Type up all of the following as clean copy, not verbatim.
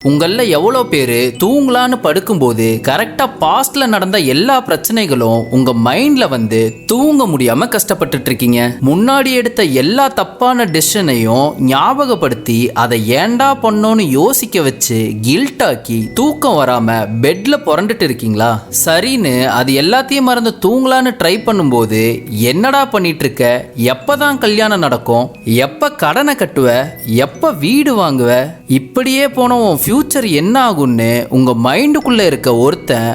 உங்கள எவ்வளோ பேர் தூங்கலான்னு படுக்கும்போது கரெக்டாக பாஸ்ட்ல நடந்த எல்லா பிரச்சனைகளும் உங்க மைண்ட்ல வந்து தூங்க முடியாம கஷ்டப்பட்டுட்டு இருக்கீங்க. முன்னாடி எடுத்த எல்லா தப்பான டெசிஷனையும் ஞாபகப்படுத்தி அதை ஏண்டா பண்ணோன்னு யோசிக்க வச்சு கில்ட்டாக்கி தூக்கம் வராம பெட்ல புரண்டுட்டு இருக்கீங்களா? சரின்னு அது எல்லாத்தையும் மறந்து தூங்கலான்னு ட்ரை பண்ணும்போது என்னடா பண்ணிட்டு இருக்க, எப்பதான் கல்யாணம் நடக்கும், எப்ப கடனை கட்டுவ, எப்ப வீடு வாங்குவ, இப்படியே போனோம் ஃபியூச்சர் என்ன ஆகும்னு உங்க மைண்டுக்குள்ள இருக்க ஒருத்தன்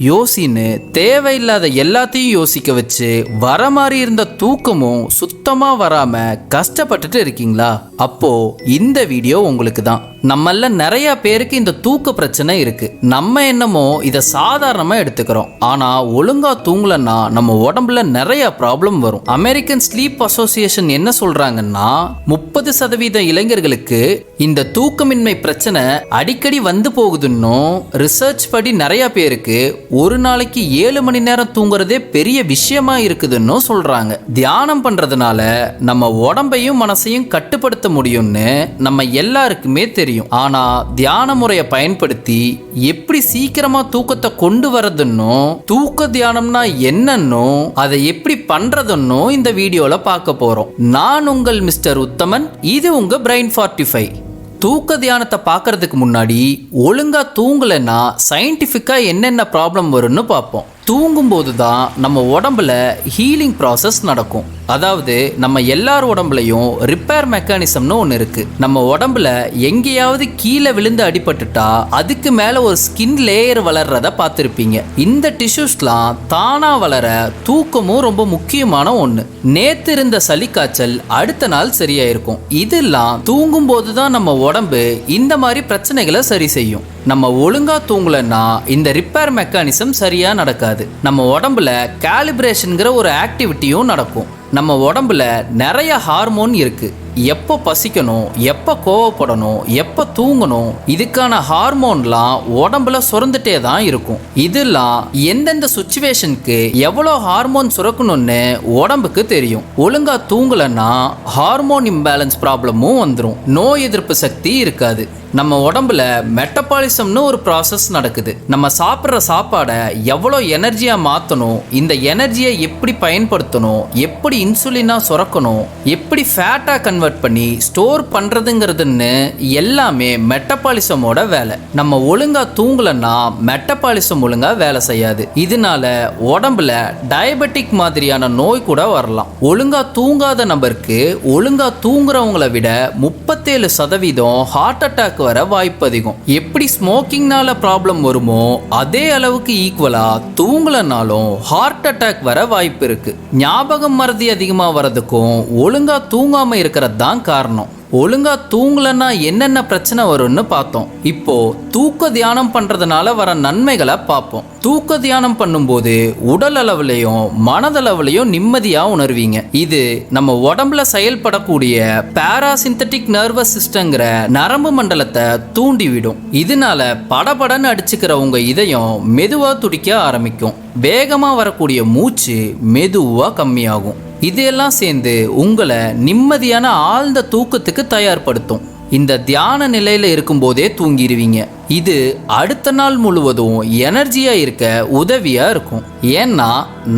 யோசின்னு தேவையில்லாத எல்லாத்தையும் யோசிக்க வச்சு வர மாதிரி இருந்த தூக்கமும் சுத்தமா வராம கஷ்டப்பட்டுட்டு இருக்கீங்களா? அப்போ இந்த வீடியோ உங்களுக்கு தான். நம்மள நிறைய பேருக்கு இந்த தூக்க பிரச்சனை இருக்கு. நம்ம என்னமோ இதை சாதாரணமா எடுத்துக்கிறோம். ஆனா ஒழுங்கா தூங்கலன்னா நம்ம உடம்புல நிறைய ப்ராப்ளம் வரும். அமெரிக்கன் ஸ்லீப் அசோசியேஷன் என்ன சொல்றாங்கன்னா 30% இளைஞர்களுக்கு இந்த தூக்கமின்மை பிரச்சனை அடிக்கடி வந்து போகுதுன்னும், ரிசர்ச் படி நிறைய பேருக்கு ஒரு நாளைக்கு 7 மணி நேரம் தூங்குறதே பெரிய விஷயமா இருக்குதுன்னு சொல்றாங்க. தியானம் பண்றதுனால நம்ம உடம்பையும் மனசையும் கட்டுப்படுத்த முடியும்னு நம்ம எல்லாருக்குமே தெரியும். ஆனா தியான முறையை பயன்படுத்தி எப்படி சீக்கிரமா தூக்கத்தை கொண்டு வரதுன்னு, தூக்க தியானம்னா என்னன்னு, அதை எப்படி பண்றதுன்னு இந்த வீடியோல பார்க்க போறோம். நான் உங்கள் மிஸ்டர் உத்தமன், இது உங்க பிரைன் 45. தூக்க தியானத்தை பார்க்கறதுக்கு முன்னாடி ஒழுங்கா தூங்கலைன்னா சயின்டிஃபிக்கா என்னென்ன ப்ராப்ளம் வரும்னு பார்ப்போம். தூங்கும்போது தான் நம்ம உடம்புல ஹீலிங் ப்ராசஸ் நடக்கும். அதாவது நம்ம எல்லார் உடம்புலையும் ரிப்பேர் மெக்கானிசம்னு ஒன்று இருக்கு. நம்ம உடம்புல எங்கேயாவது கீழே விழுந்து அடிபட்டுட்டா அதுக்கு மேல ஒரு ஸ்கின் லேயர் வளர்றத பார்த்துருப்பீங்க. இந்த டிஷ்யூஸ்லாம் தானா வளர தூக்கமும் ரொம்ப முக்கியமான ஒன்று. நேத்து இருந்த சளி காய்ச்சல் அடுத்த நாள் சரியாயிருக்கும். இதெல்லாம் தூங்கும் போது தான் நம்ம உடம்பு இந்த மாதிரி பிரச்சனைகளை சரி செய்யும். நம்ம ஒழுங்கா தூங்கலன்னா இந்த ரிப்பேர் மெக்கானிசம் சரியா நடக்காது. நம்ம உடம்புல காலிபிரேஷன்ங்கிற ஒரு ஆக்டிவிட்டியும் நடக்கும். நம்ம உடம்புல நிறைய ஹார்மோன் இருக்கு. எப்போ பசிக்கணும், எப்போ கோவப்படணும், எப்போ தூங்கணும், இதுக்கான ஹார்மோன்லாம் உடம்புல சுரந்துட்டே தான் இருக்கும். இதெல்லாம் எந்தெந்த சுச்சுவேஷனுக்கு எவ்வளோ ஹார்மோன் சுரக்கணும்னு உடம்புக்கு தெரியும். ஒழுங்கா தூங்கலன்னா ஹார்மோன் இம்பேலன்ஸ் ப்ராப்ளமும் வந்துடும். நோய் எதிர்ப்பு சக்தி இருக்காது. நம்ம உடம்புல மெட்டபாலிசம்னு ஒரு ப்ராசஸ் நடக்குது. நம்ம சாப்பிட்ற சாப்பாடை எவ்வளோ எனர்ஜியா மாற்றணும், இந்த எனர்ஜியை எப்படி பயன்படுத்தணும், எப்படி இன்சுலினா சுரக்கணும், எப்படி ஃபேட்டா கன்வெர்ட் பண்ணி ஸ்டோர் பண்றதுங்கிறதுன்னு எல்லாமே மெட்டபாலிசமோட வேலை. நம்ம ஒழுங்கா தூங்கலன்னா மெட்டபாலிசம் ஒழுங்கா வேலை செய்யாது. இதனால உடம்புல டயபெட்டிக் மாதிரியான நோய் கூட வரலாம். ஒழுங்கா தூங்காத நபருக்கு ஒழுங்கா தூங்குறவங்களை விட 37% ஹார்ட் அட்டாக் வர வாய்ப்பு அதிகம். எப்படி ஸ்மோக்கிங்னால ப்ராப்ளம் வருமோ அதே அளவுக்கு ஈக்குவலா தூங்கலனாலும் ஹார்ட் அட்டாக் வர வாய்ப்பு இருக்கு. ஞாபகம் மறதி அதிகமா வரதுக்கும் ஒழுங்கா தூங்காம இருக்கிறது தான் காரணம். ஒழுங்கா தூங்கலன்னா என்னென்ன பிரச்சனை வரும்னு பார்த்தோம். இப்போ தூக்க தியானம் பண்றதுனால வர நன்மைகளை பார்ப்போம். தூக்க தியானம் பண்ணும்போது உடல் அளவுலையும் மனதளவுலையும் நிம்மதியா உணர்வீங்க. இது நம்ம உடம்புல செயல்படக்கூடிய பாராசிந்தட்டிக் நர்வஸ் சிஸ்டம்ங்கிற நரம்பு மண்டலத்தை தூண்டிவிடும். இதனால படபடன்னு அடிச்சுக்கிற உங்க இதயம் மெதுவா துடிக்க ஆரம்பிக்கும். வேகமா வரக்கூடிய மூச்சு மெதுவா கம்மியாகும். இதெல்லாம் சேர்ந்து உங்களை நிம்மதியான ஆழ்ந்த தூக்கத்துக்கு தயார்படுத்தும். இந்த தியான நிலையில இருக்கும்போதே தூங்கிடுவீங்க. இது அடுத்த நாள் முழுவதும் எனர்ஜியா இருக்க உதவியா இருக்கும். ஏன்னா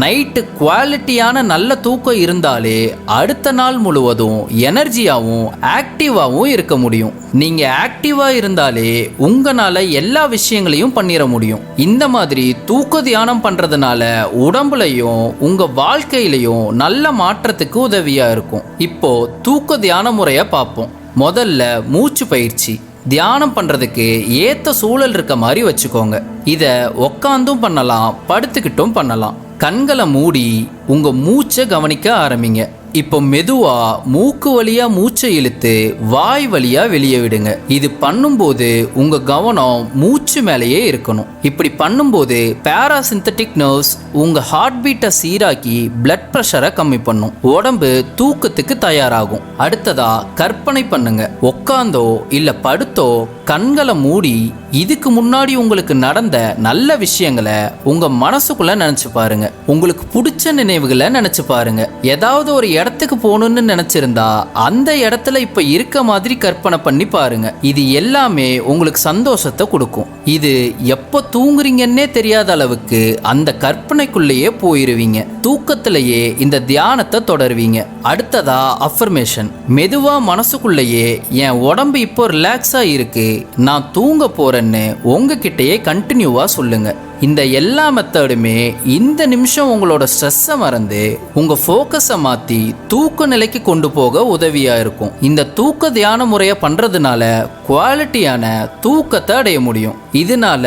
நைட்டு குவாலிட்டியான நல்ல தூக்கம் இருந்தாலே அடுத்த நாள் முழுவதும் எனர்ஜியாவும் ஆக்டிவாவும் இருக்க முடியும். நீங்க ஆக்டிவா இருந்தாலே உங்களால எல்லா விஷயங்களையும் பண்ணிட முடியும். இந்த மாதிரி தூக்க தியானம் பண்றதுனால உடம்புலையும் உங்க வாழ்க்கையிலையும் நல்ல மாற்றத்துக்கு உதவியா இருக்கும். இப்போ தூக்க தியான முறையை பார்ப்போம். முதல்ல மூச்சு பயிற்சி. தியானம் பண்றதுக்கு ஏத்த சூழல் இருக்க மாதிரி வச்சுக்கோங்க. இத உக்காந்தும் பண்ணலாம், படுத்துக்கிட்டும் பண்ணலாம். கண்களை மூடி உங்க மூச்சை கவனிக்க ஆரம்பிங்க. இப்போ மெதுவா மூக்கு வழியா மூச்சை இழுத்து வாய் வழியா வெளியே விடுங்க. இது பண்ணும்போது உங்க கவனம் மூச்சு மேலேயே இருக்கணும். இப்படி பண்ணும்போது பாராசிந்தட்டிக் நர்வ்ஸ் உங்க ஹார்ட் பீட்டை சீராக்கி பிளட் பிரஷரை கம்மி பண்ணும். உடம்பு தூக்கத்துக்கு தயாராகும். அடுத்ததா கற்பனை பண்ணுங்க. உக்காந்தோ இல்ல படுத்தோ கண்களை மூடி இதுக்கு முன்னாடி உங்களுக்கு நடந்த நல்ல விஷயங்களை உங்க மனசுக்குள்ள நினைச்சு பாருங்க. உங்களுக்கு பிடிச்ச நினைவுகளை நினைச்சு பாருங்க. ஏதாவது ஒரு இடத்துக்கு போகணும்னு நினைச்சிருந்தா அந்த இடத்துல இப்ப இருக்க மாதிரி கற்பனை பண்ணி பாருங்க. இது எல்லாமே உங்களுக்கு சந்தோஷத்தை கொடுக்கும். இது எப்ப தூங்குறீங்கன்னே தெரியாத அளவுக்கு அந்த கற்பனைக்குள்ளேயே போயிருவீங்க. தூக்கத்திலேயே இந்த தியானத்தை தொடருவீங்க. அடுத்ததா அஃபர்மேஷன். மெதுவா மனசுக்குள்ளேயே என் உடம்பு இப்போ ரிலாக்ஸா இருக்கு, நான் தூங்க போறேன்னு உங்ககிட்டயே கண்டினியூவா சொல்லுங்க. இந்த எல்லா மெத்தடுமே இந்த நிமிஷம் உங்களோட ஸ்ட்ரெஸ்ஸை மறந்து உங்க ஃபோக்கஸை மாத்தி தூக்க நிலைக்கு கொண்டு போக உதவியா இருக்கும். இந்த தூக்க தியான முறையை பண்றதுனால குவாலிட்டியான தூக்கத்தை அடைய முடியும். இதனால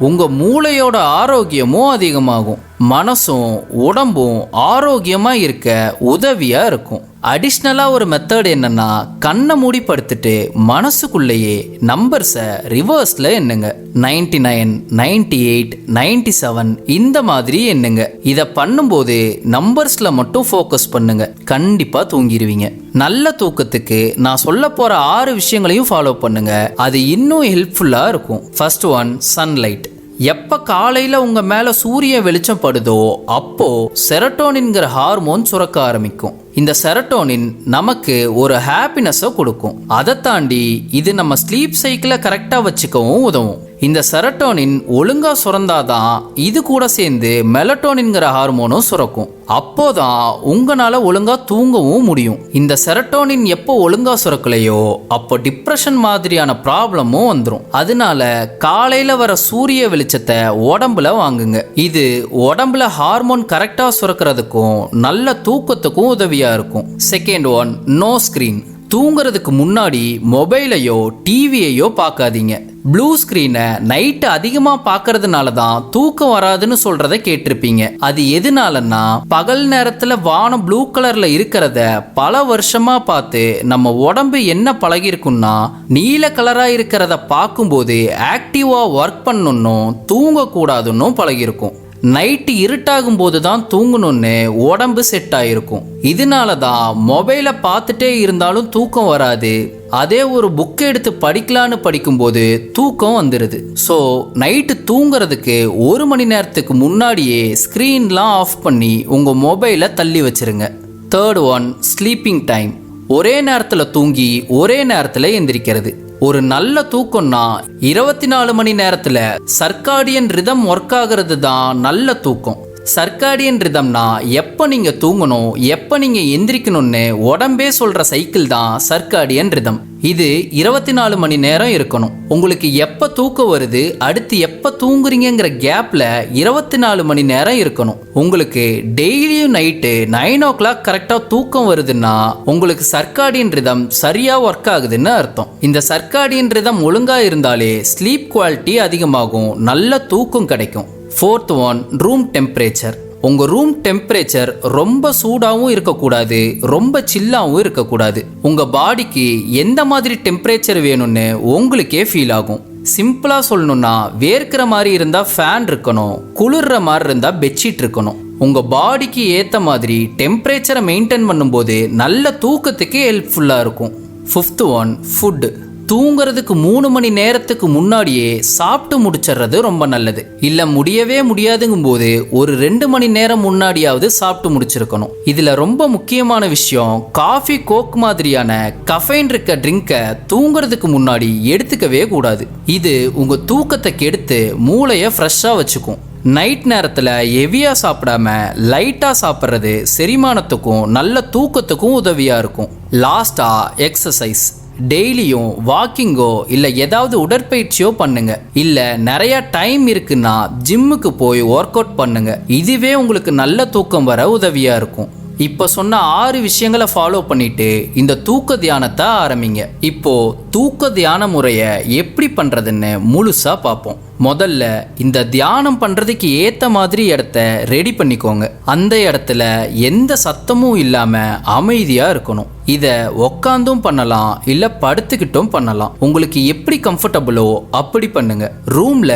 உங்க மூளையோட ஆரோக்கியமும் அதிகமாகும். மனசும் உடம்பும் ஆரோக்கியமா இருக்க உதவியா இருக்கும். அடிஷ்னலா ஒரு மெத்தட் என்னன்னா, கண்ணை மூடி படுத்துட்டு மனசுக்குள்ளேயே நம்பர்ஸை ரிவர்ஸ்ல எண்ணுங்க. 99, 98, 97 இந்த மாதிரி எண்ணுங்க. இதை பண்ணும்போது நம்பர்ஸ்ல மட்டும் ஃபோக்கஸ் பண்ணுங்க. கண்டிப்பா தூங்கிடுவீங்க. நல்ல தூக்கத்துக்கு நான் சொல்ல போற 6 விஷயங்களையும் ஃபாலோ பண்ணுங்க. அது இன்னும் ஹெல்ப்ஃபுல்லா இருக்கும். First one, sunlight. எப்ப காலையில உங்க மேல சூரிய வெளிச்சம் படுதோ அப்போ செரட்டோனின்ங்கிற ஹார்மோன் சுரக்க ஆரம்பிக்கும். இந்த செரட்டோனின் நமக்கு ஒரு ஹாப்பினஸை கொடுக்கும். அதை தாண்டி இது நம்ம ஸ்லீப் சைக்கிளை கரெக்டா வச்சுக்கவும் உதவும். இந்த செரட்டோனின் ஒழுங்கா சுரந்தாதான் இது கூட சேர்ந்து மெலட்டோனின்ங்கிற ஹார்மோனும் சுரக்கும். அப்போதான் உங்களால ஒழுங்கா தூங்கவும் முடியும். இந்த செரட்டோனின் எப்போ ஒழுங்கா சுரக்கலையோ அப்போ டிப்ரெஷன் மாதிரியான ப்ராப்ளமும் வந்துடும். அதனால காலையில வர சூரிய வெளிச்சத்தை உடம்புல வாங்குங்க. இது உடம்புல ஹார்மோன் கரெக்டா சுரக்கிறதுக்கும் நல்ல தூக்கத்துக்கும் உதவியா இருக்கும். Second one, no screen. தூங்குறதுக்கு முன்னாடி மொபைலையோ டிவியையோ பார்க்காதீங்க. ப்ளூ ஸ்கிரீனை நைட்டு அதிகமா பார்க்கறதுனால தான் தூக்கம் வராதுன்னு சொல்றத கேட்டிருப்பீங்க. அது எதுனாலன்னா, பகல் நேரத்துல வானம் ப்ளூ கலர்ல இருக்கிறத பல வருஷமா பார்த்து நம்ம உடம்பு என்ன பழகிருக்குன்னா, நீல கலரா இருக்கிறத பார்க்கும்போது ஆக்டிவா ஒர்க் பண்ணணும், தூங்கக்கூடாதுன்னு பழகிருக்கும். நைட்டு இருட்டாகும் போது தான் தூங்கணும்னு உடம்பு செட் ஆயிருக்கும். இதனால தான் மொபைலை பார்த்துட்டே இருந்தாலும் தூக்கம் வராது. அதே ஒரு புக்கை எடுத்து படிக்கலான்னு படிக்கும்போது தூக்கம் வந்துடுது. ஸோ நைட்டு தூங்குறதுக்கு 1 மணி நேரத்துக்கு முன்னாடியே ஸ்க்ரீன்லாம் ஆஃப் பண்ணி உங்கள் மொபைலை தள்ளி வச்சிருங்க. Third one, sleeping time. ஒரே நேரத்தில் தூங்கி ஒரே நேரத்தில் எந்திரிக்கிறது. ஒரு நல்ல தூக்கம்னா 24 மணி நேரத்துல சர்க்காடியன் ரிதம் ஒர்க் ஆகிறது தான் நல்ல தூக்கம். சர்க்காடியன் ரிதம்னா எப்போ நீங்க தூங்கணும், எப்போ நீங்க எந்திரிக்கணும்னு உடம்பே சொல்ற சைக்கிள் தான் சர்க்காடியன் ரிதம். இது 24 மணி நேரம் இருக்கணும். உங்களுக்கு எப்போ தூக்கம் வருது, அடுத்து எப்போ தூங்குறீங்கிற கேப்ல 24 மணி நேரம் இருக்கணும். உங்களுக்கு டெய்லியும் நைட்டு 9 o'clock கரெக்டா தூக்கம் வருதுன்னா உங்களுக்கு சர்க்காடியன் ரிதம் சரியா ஒர்க் ஆகுதுன்னு அர்த்தம். இந்த சர்க்காடியன் ரிதம் ஒழுங்கா இருந்தாலே ஸ்லீப் குவாலிட்டி அதிகமாகும், நல்ல தூக்கம் கிடைக்கும். Fourth one, room temperature. உங்க ரூம் டெம்பரேச்சர் ரொம்ப சூடாகவும் இருக்கக்கூடாது, ரொம்ப சில்லாகவும் இருக்கக்கூடாது. உங்க பாடிக்கு எந்த மாதிரி டெம்பரேச்சர் வேணும்னு உங்களுக்கே ஃபீல் ஆகும். சிம்பிளா சொல்லணும்னா, வேர்க்கிற மாதிரி இருந்தா ஃபேன் இருக்கணும், குளிர்ற மாதிரி இருந்தா பெட்ஷீட் இருக்கணும். உங்க பாடிக்கு ஏத்த மாதிரி டெம்பரேச்சரை மெயின்டைன் பண்ணும்போது நல்ல தூக்கத்துக்கு ஹெல்ப்ஃபுல்லா இருக்கும். Fifth one, food. தூங்குறதுக்கு 3 மணி நேரத்துக்கு முன்னாடியே சாப்பிட்டு முடிச்சிடுறது ரொம்ப நல்லது. இல்ல முடியவே முடியாதுங்கும் போது ஒரு 2 மணி நேரம் முன்னாடியாவது சாப்பிட்டு முடிச்சிருக்கணும். இதுல ரொம்ப முக்கியமான விஷயம், காஃபி, கோக் மாதிரியான கஃபைன் இருக்க ட்ரிங்கை தூங்குறதுக்கு முன்னாடி எடுத்துக்கவே கூடாது. இது உங்க தூக்கத்தை கெடுத்து மூளையை ஃப்ரெஷ்ஷா வச்சுக்கும். நைட் நேரத்தில் ஹெவியாக சாப்பிடாம லைட்டாக சாப்பிட்றது செரிமானத்துக்கும் நல்ல தூக்கத்துக்கும் உதவியாக இருக்கும். லாஸ்ட்டாக எக்ஸசைஸ். டெய்லியும் வாக்கிங்கோ இல்லை ஏதாவது உடற்பயிற்சியோ பண்ணுங்க. இல்லை நிறைய டைம் இருக்குன்னா ஜிம்முக்கு போய் ஒர்க் அவுட் பண்ணுங்க. இதுவே உங்களுக்கு நல்ல தூக்கம் வர உதவியாக இருக்கும். இப்போ சொன்ன 6 விஷயங்களை ஃபாலோ பண்ணிட்டு இந்த தூக்க தியானத்தை ஆரம்பிங்க. இப்போ தூக்க தியான முறையை எப்படி பண்றதுன்னு முழுசா பார்ப்போம். முதல்ல இந்த தியானம் பண்றதுக்கு ஏத்த மாதிரி இடத்த ரெடி பண்ணிக்கோங்க. அந்த இடத்துல எந்த சத்தமும் இல்லாம அமைதியா இருக்கணும். இத உக்காந்தும் பண்ணலாம், இல்ல படுத்துக்கிட்டும் பண்ணலாம். உங்களுக்கு எப்படி கம்ஃபர்டபுளோ அப்படி பண்ணுங்க. ரூம்ல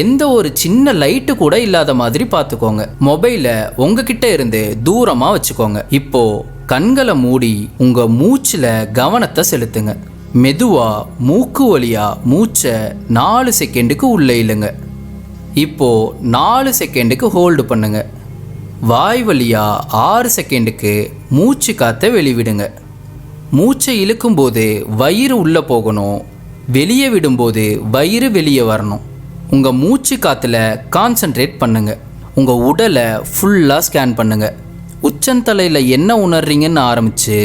எந்த ஒரு சின்ன லைட்டு கூட இல்லாத மாதிரி பார்த்துக்கோங்க. மொபைலை உங்ககிட்ட இருந்து தூரமா வச்சுக்கோங்க. இப்போ கண்களை மூடி உங்க மூச்சுல கவனத்தை செலுத்துங்க. மெதுவா மூக்கு வழியா மூச்சை 4 செகண்டுக்கு உள்ளே இழுங்க. இப்போ 4 செகண்டுக்கு ஹோல்டு பண்ணுங்க. வாய் வழியா 6 செகண்டுக்கு மூச்சு காற்றை வெளிவிடுங்க. மூச்சை இழுக்கும்போது வயிறு உள்ளே போகணும், வெளியே விடும்போது வயிறு வெளியே வரணும். உங்கள் மூச்சு காற்றுல கான்சன்ட்ரேட் பண்ணுங்க. உங்கள் உடலை ஃபுல்லாக ஸ்கேன் பண்ணுங்க. உச்சந்தலையில் என்ன உணர்றீங்கன்னு ஆரம்பித்து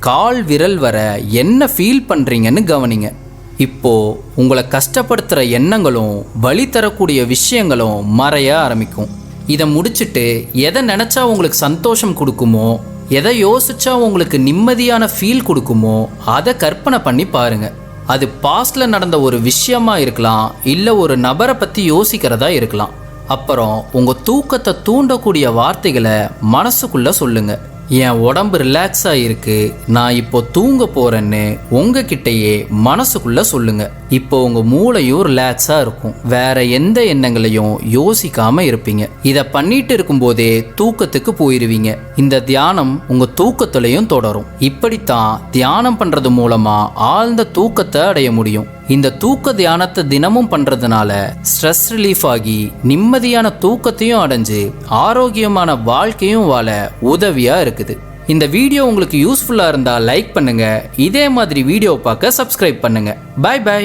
கால் விரல் வர என்ன ஃபீல் பண்ணுறீங்கன்னு கவனிங்க. இப்போது உங்களை கஷ்டப்படுத்துகிற எண்ணங்களும் வலி தரக்கூடிய விஷயங்களும் மறைய ஆரம்பிக்கும். இதை முடிச்சுட்டு எதை நினச்சா உங்களுக்கு சந்தோஷம் கொடுக்குமோ, எதை யோசிச்சா உங்களுக்கு நிம்மதியான ஃபீல் கொடுக்குமோ அதை கற்பனை பண்ணி பாருங்க. அது பாஸ்ட்ல நடந்த ஒரு விஷயமா இருக்கலாம், இல்லை ஒரு நபரை பற்றி யோசிக்கிறதா இருக்கலாம். அப்புறம் உங்கள் தூக்கத்தை தூண்டக்கூடிய வார்த்தைகளை மனசுக்குள்ளே சொல்லுங்க. என் உடம்பு ரிலாக்ஸாக இருக்கு, நான் இப்போ தூங்க போறேன்னு உங்ககிட்டயே மனசுக்குள்ள சொல்லுங்க. இப்போ உங்க மூளையும் ரிலாக்ஸாக இருக்கும், வேற எந்த எண்ணங்களையும் யோசிக்காம இருப்பீங்க. இதை பண்ணிட்டு இருக்கும்போதே தூக்கத்துக்கு போயிருவீங்க. இந்த தியானம் உங்க தூக்கத்திலையும் தொடரும். இப்படித்தான் தியானம் பண்றது மூலமா ஆழ்ந்த தூக்கத்தை அடைய முடியும். இந்த தூக்க தியானத்தை தினமும் பண்றதுனால ஸ்ட்ரெஸ் ரிலீஃப் ஆகி நிம்மதியான தூக்கத்தையும் அடைஞ்சு ஆரோக்கியமான வாழ்க்கையும் வாழ உதவியா இருக்குது. இந்த வீடியோ உங்களுக்கு யூஸ்ஃபுல்லா இருந்தா லைக் பண்ணுங்க. இதே மாதிரி வீடியோ பார்க்க சப்ஸ்கிரைப் பண்ணுங்க. Bye by.